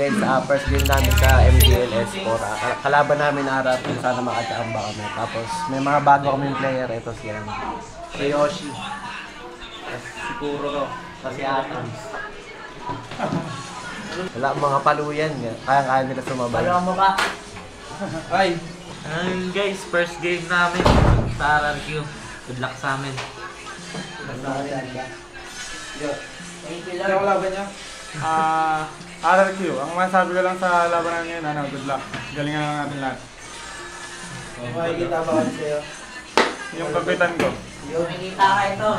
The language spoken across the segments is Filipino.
guys, first game namin sa MDLS4. Kalaban namin araw kung sana makachamba kami. Tapos may mga bago kaming player. Ito siya. Si Yoshi. Si Kuro. Si Atams. Wala mga paluyan. Kaya nila sumabay. Paluan mo ka. Ay! Ayun guys, first game namin sa RRQ. Good luck sa amin. Ano ang laban niya? RRQ. Ang masabi ko lang sa laban namin ngayon, good luck. Galingan lang natin lahat. Makikita ba kasi sa'yo? Yung kapitan ko. Makikita ka ito.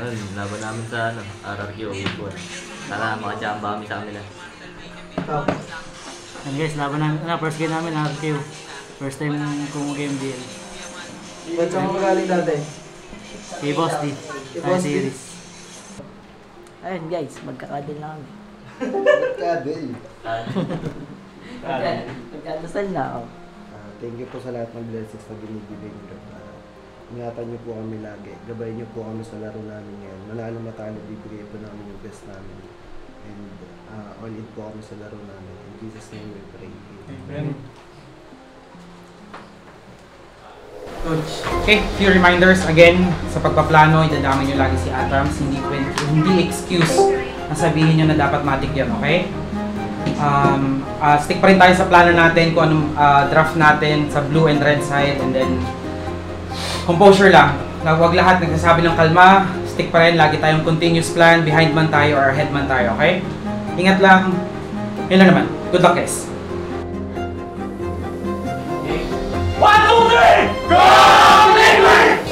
Ayun, laban namin sa RRQ, week 1. Sana makachamba kami sa kanila. And guys, laban namin, first game namin RRQ. First time kung game deal. Ba't saan mo magaling dati? Kay Boss D. Tayo series. Ayun guys, magkakadil na kami. Magkadil. Magkadasal na ako. Thank you po sa lahat ng blessings na binibigay niyo. Ingatan niyo po kami lagi. Gabayin niyo po kami sa laro namin ngayon. Manalo matalo, bibigay po namin yung best namin. And all in po kami sa laro namin. In Jesus' name we pray. Amen. Coach. Okay, few reminders again sa pagpaplano, idadama nyo lagi si Atams, hindi excuse na sabihin nyo na dapat matik yan, okay? Stick pa rin tayo sa plano natin kung anong draft natin sa blue and red side, and then composure lang. Huwag lahat nagsasabi ng kalma, stick pa rin, lagi tayong continuous plan, behind man tayo or ahead man tayo, okay? Ingat lang, yun lang naman. Good luck guys! 1, 2, 3! Go!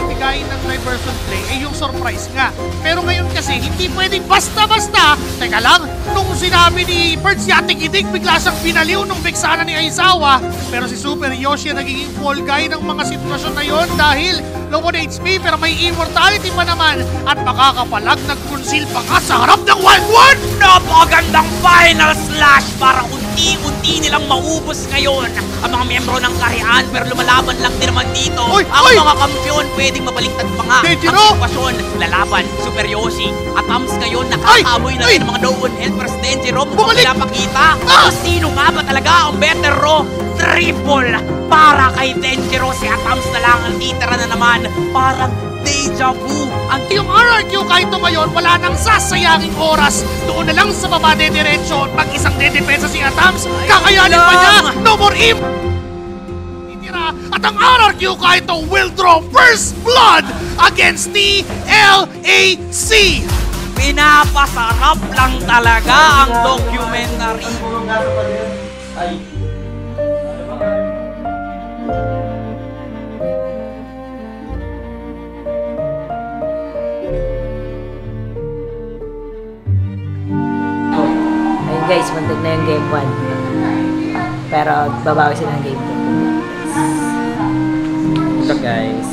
Ibigayin ng try-person play ay yung surprise nga. Pero ngayon kasi, hindi pwedeng basta-basta. Teka lang, nung sinabi ni Birds Yating Idig, bigla siyang binaliw nung Vexana ni Aizawa. Pero si Super Yoshi nagiging fall guy ng mga sitwasyon na yon dahil low on HP pero may immortality pa naman at makakapalag nag-conceal pa nga sa harap ng Wild One! Napakagandang final slash para unti-unti nilang maubos ngayon ang mga miyembro ng kaharian, pero lumalaban lang din naman dito. Ang mga kampiyon pwedeng mabaliktad pa nga ang sitwasyon. Lalaban, Super Yoshi. At Tams ngayon nakakamoy na rin mga no-one helpers. Denjiro mukhang pinapakita kung sino nga ba talaga ang better raw. Triple para kay Denjiro. Si Atams na lang ang titira na naman. Parang deja vu. Yung RRQ kahit ngayon, wala nang sasayanging oras. Doon na lang sa baba diretso. Pag isang dedepensa si Atams, kakayanin pa niya. No more im! At ang RRQ kahit will draw first blood against the LAC. Pinapasarap lang talaga ang documentary. Ayun guys, muntik na yung game 1. Pero babawi sila ng game 2. Good luck guys.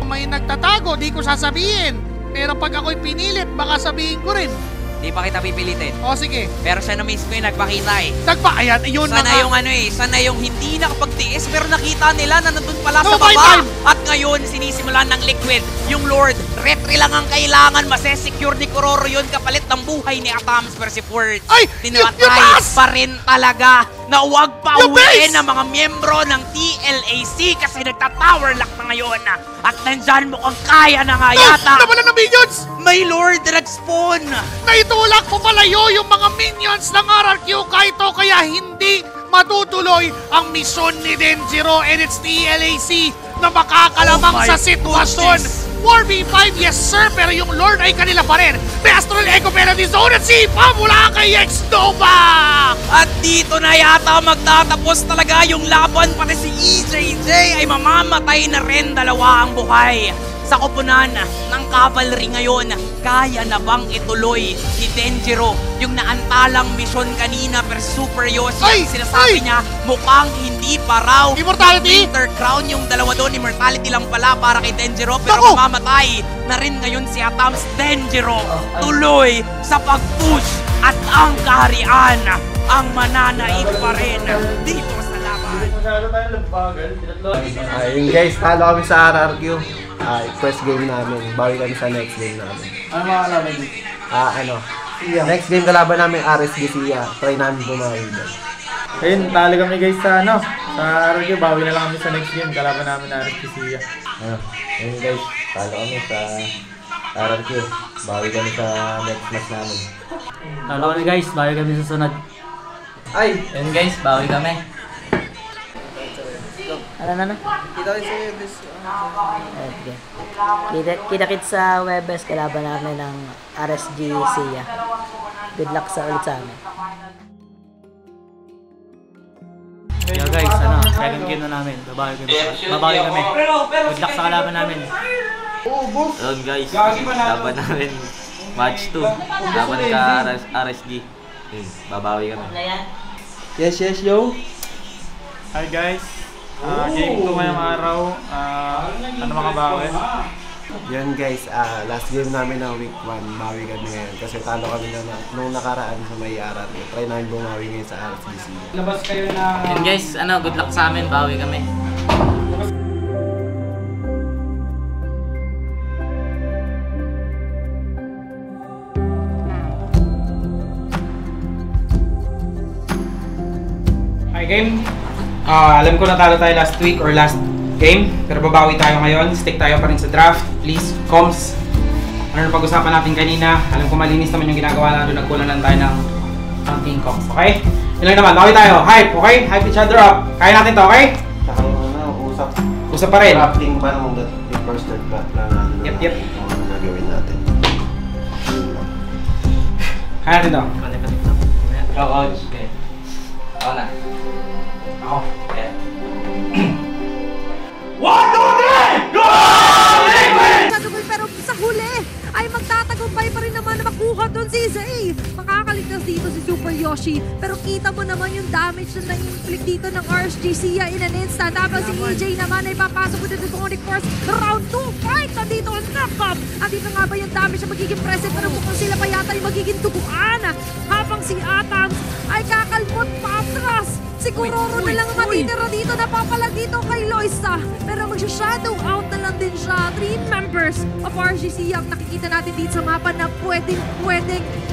May nagtatago, di ko sasabihin. Pero pag ako'y pinilit, baka sabihin ko rin. Di pa kita pipilitin. O sige. Pero siya na mismo yung nagpakita eh. Ayan, yun na Sana nga. yung sana yung hindi nakapagtiis pero nakita nila na nandun pala No, sa my baba. time! At ngayon, sinisimulan ng Liquid. Yung Lord, retry lang ang kailangan. Masesecure ni Kuroro yun kapalit ng buhay ni Atams. Pero si Ford, tinatry pa rin talaga na huwag pa uwiin ng mga miyembro ng TLAC kasi nagta-tower lock na ngayon. At nandyan mukhang kaya na nga yata. Nawalan ng minions! May Lord nag-spawn. Naitulak po palayo yung mga minions ng RRQ kahit to kaya hindi matutuloy ang misyon ni Denjiro and its TLAC na makakalabang sa sitwasyon. 4v5, yes sir, pero yung Lord ay kanila pa rin. May Astral Echo Penalty Zone at sipa mula kay X-Nova! At dito na yata magtatapos talaga yung laban, pati si EJJ ay mamamatay na rin, dalawa ang buhay. Sa koponan ng cavalry ngayon, kaya na bang ituloy ni Denjiro yung naantalang misyon kanina per Super Yoshi? Sinasabi niya, mukhang hindi pa raw. Immortality? Winter Crown yung dalawa doon, immortality lang pala para kay Denjiro, pero mamamatay na rin ngayon si Atams. Denjiro tuloy sa pag-push at ang kaharian ang mananaig pa rin dito sa laban. Ayun guys, talo kami sa RRQ. First game namin. Bawi kami sa next game namin. Ano mga kalaban dito? Next game kalaban namin RSG Sia. Try namin bumawi doon. Ayun, talo kami guys sa sa RRQ. Bawi na lang kami sa next game. Kalaban namin na RSG Sia. Ayun guys, talo kami sa RRQ. Bawi kami sa next match namin. Talo kami guys, bawi kami sa sunod. Ayun guys, bawi kami. Ano? Kita rin sa Webes. Okay. Kita-kit sa Webes, kalaban namin ng RSG Sia. Good luck sa ulit sa amin. Yeah guys, second game na namin. Babawi kami. Good luck sa kalaban namin. Ayun guys, laban namin. Match 2. Laban ka RSG. Ayun, babawi kami. Yes, yo. Hi guys. Game 2 ngayong araw. Ano makabawi? Yun guys, last game namin ng week 1. Bawi kami ngayon. Kasi talo kami nung nakaraan sa may RRQ. Try namin bumawi ngayon sa RSG. Labas kayo na... Ayun guys, good luck sa amin, bawi kami. Hi game. Alam ko natalo tayo last week or last game, pero babawi tayo ngayon. Stick tayo pa rin sa draft. Please, comms. Ano na pag-usapan natin kanina? Alam ko malinis naman yung ginagawa natin. Nagkulang lang tayo ng counting comms, okay? Yun lang naman, bawi tayo. Hype, okay? Hype each other up. Kaya natin to, okay? Saka yung usap. Usap pa rin. Drafting pa nung yung first third back na natin. Yep. Kung ano nagawin natin. Kaya natin to. Coach. Okay. Ako na. Ako. Okay. 1, 2, 3! Go! Tagumpay pero sa huli ay magtatagumpay pa rin naman na makuha doon si Zay. Makakaligtas dito si Super Yoshi. Pero kita mo naman yung damage na na-inflict dito ng RSG Sia in an instant. Habang si EJ naman ay papasok dito sa Tonic Force. Round 2 fight! Nandito ang knock-up. Andito nga ba yung damage na magiging present pero mukhang sila pa yata yung magiging duguan. Habang si Atams ay kakalmot pa atras. Si Kuroro na lang matitira dito, napapalag dito kay Loisa. Pero magsha-shadow out na lang din siya. 3 members of RSG Sia ang nakikita natin dito sa mapa na pwedeng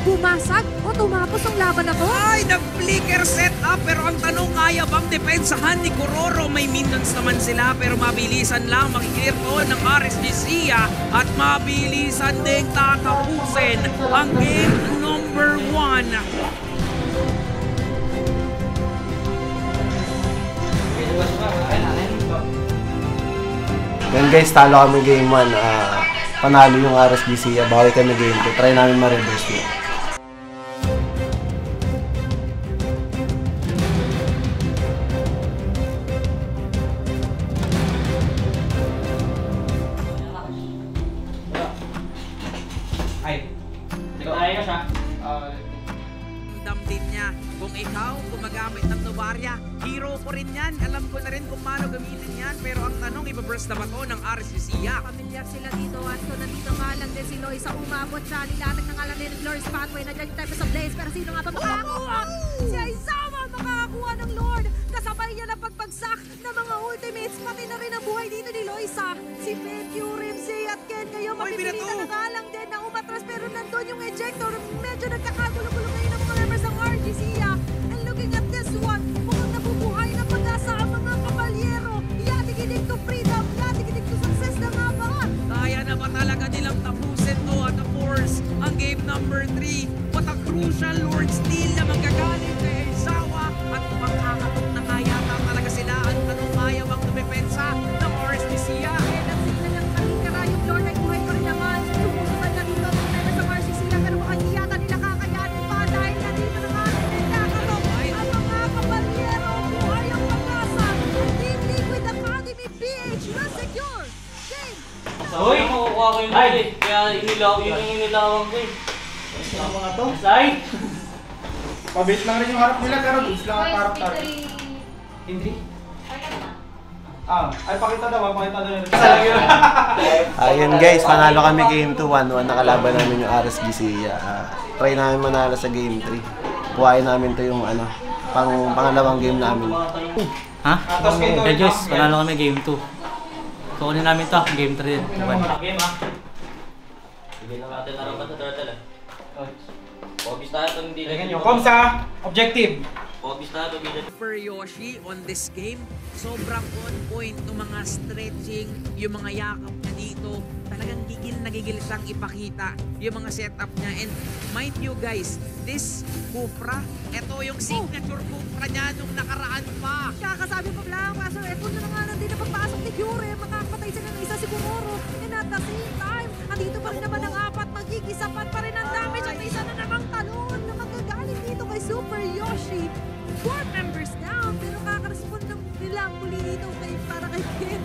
bumasag o tumapos ang laban na to. Ay, nag-flicker setup pero ang tanong, kaya bang depensahan ni Kuroro? May minions naman sila pero mabilisan lang makiklear to ng RSG Sia at mabilisan ding tatapusin ang game number 1. Yan guys, talo kami game 1. Panalo yung RSG Sia. Bawi kami game 2. Try namin ma-reverse yun. Ay. Nagtayo ka siya. Din niya. Kung ikaw gumagamit ng Novaria, hero ko rin yan. Alam ko na rin kung paano gamitin yan. Pero ang tanong, ibaburst na ba to ng RSG Sia? Familiar sila dito at so nandito nga lang din si Loisa umabot siya. Nilatag na nga lang din ng Lord's Pathway. Nandiyan yung Tempest of Blaze. Pero sino nga ba makakakuha? Si Aizawa makakakuha ng Lord. Kasabay niya na pagpagsak ng mga ultimates. Pati na rin ang buhay dito ni Loisa. Si Petyu, Rimsey at Ken kayo mapipilitan na nga lang din na umatras. Pero nandun yung ejector. Medyo nagkakagulo-gulo ngayon ang mga members ng RSG Sia. And looking at this one, mukhang nabubuhay na pag-asa ang mga kabalyero. Yatigidig to freedom, yatigidig to success na nga ba? Kaya na ba talaga nilang tapusin to at of course, ang game number 3. What a crucial Lord Steal na magagaling kay Aizawa at makakatok na kaya talaga sila. Ang tanong, kaya bang dumepensa ng RSG Sia? At sila ng nakikira yung Lord ay buhay ko rin naman. Sumusunod na dito ang members ng RSG Sia pero baka yata nila kakayanin pa dahil nandito na nga nagkakatok ang mga kabalyero. Buhay ang pag-asa. Team Liquid Academy PH na secure. Game! Uy, makukuha ko yung ball eh. Kaya yun yung inilawang ko eh. Ang mga to. Side! Pabase lang rin yung harap nila pero base lang ang harap tayo. Hindi? Ay pakita daw, pakita daw yun. Ayun guys, panalo kami game 2. 1-1 nakalaban namin yung RSG Sia. Try namin manalo sa game 3. Buhayin namin to yung pangalawang game namin. Ha? Eh, Diyos, panalo kami game 2. Kukunin namin to, game 3 din. Game ah. Bigyan lang natin na sa turtle eh. Obvious tayo itong hindi Tingnan nyo, Komsa, objective. Obvious tayo itong hindi. Super Yoshi on this game, sobrang on point ng mga stretching, yung mga yakap niya dito. Talagang gigil siyang ipakita yung mga setup niya. And mind you guys, this Kufra, ito yung signature Kufra niya nung nakaraan pa. Kakasabi pa lang, kaso eto na nga din na pagpasok ni Kyure, makakapatay siya ng isa si Kuroro. And at the same time, andito pa rin naman ang apat, magigisapan pa rin ang damage at isa na namang talon na magagaling dito kay Super Yoshi. 4 members down, pero kakarespond ng nila muli dito para kay Ken.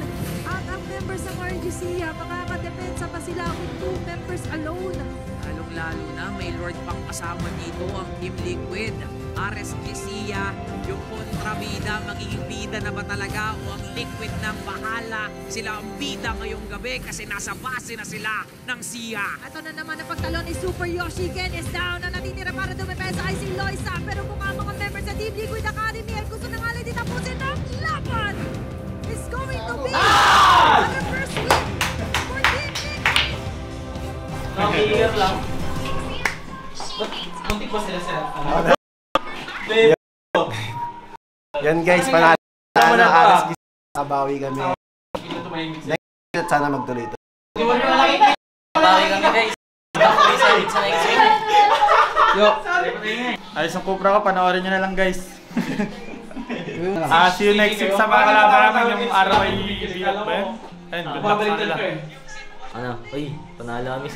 At ang members ng RGC, makakadepensa pa sila with 2 members alone. Lalong-lalo na may Lord pang kasama dito ang Team Liquid. RSG Sia, yung kontrabida, magiging bida na ba talaga o ang Liquid nang bahala? Sila ang bida ngayong gabi kasi nasa base na sila ng Sia. Ito na naman ang pagtalon ni Super Yoshi. Ken is down. Ang natitira para dumepesa ay si Loisa. Pero kung ang mga members sa Team Liquid Academy ay gusto na nga lang ditapusin ng laban, is going to be the first win for Team Liquid. Nakikigil lang. Kunti pa sila. Yan guys, panalo na RSG. Kabawi kami. Next, sana magtuloy ito. Bawi kami guys. Sa next week. Yo. Ayos ang Cobra ko, panoorin nyo na lang guys. See you next week sa mga kalaban namin yung RY Bilat ba yun? Ayun, good luck sa nila. Ano? Uy, panalo kami.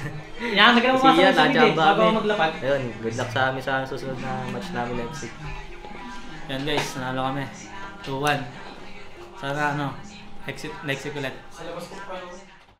Yan, nagkaroon mo Siya, sa nandiyan ba bago kami? maglapat. Ayun, good luck sa amin sa susunod na match namin next week. Yan guys, nanalo kami. 2-1. Sana exit next week ulit.